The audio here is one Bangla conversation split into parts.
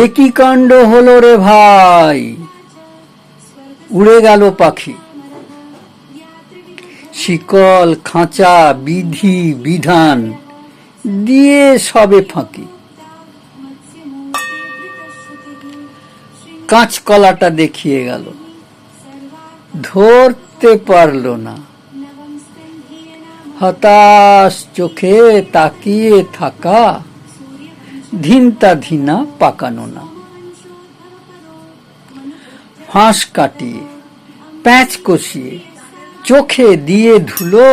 একই কাণ্ড হলো রে ভাই, উড়ে গেল পাখি। শিকল খাঁচা বিধি বিধান দিয়ে সবে ফাঁকি। কাঁচকলাটা দেখিয়ে গেল, ধরতে পারল না। হতাশ চোখে তাকিয়ে থাকা, ধিনতা ধিনা পাকানো না। ফাঁস কাটিয়ে প্যাঁচ কষিয়ে চোখে দিয়ে ধুলো,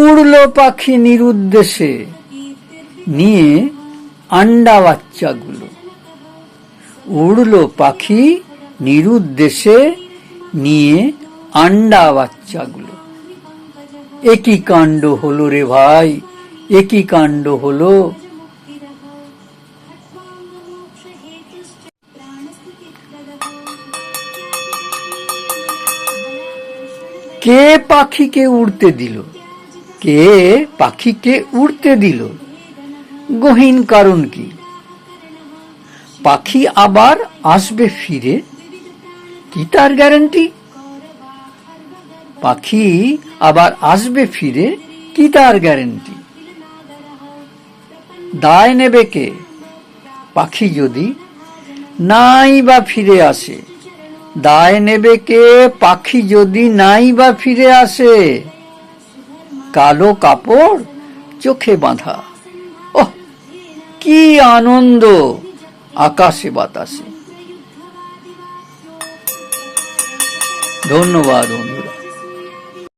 উড়লো পাখি নিরুদ্দেশে নিয়ে আন্ডা বাচ্চাগুলো। উড়লো পাখি নিরুদ্দেশে নিয়ে আন্ডা বাচ্চাগুলো। একই কাণ্ড হলো রে ভাই, একই কাণ্ড হলো। কে পাখিকে উড়তে দিল, কে পাখিকে উড়তে দিল, গহীন কারণ কি? পাখি আবার আসবে ফিরে, কি তার গ্যারান্টি? পাখি আবার আসবে ফিরে, কি তার গ্যারান্টি? দায় নেবে কে? পাখি যদি নাই বা ফিরে আসে, দায় নেবে কে? পাখি যদি নাই বা ফিরে আসে। কালো কাপড় চোখে বাঁধা, ওহ কি আনন্দ আকাশে বাতাসে। ধন্যবাদ।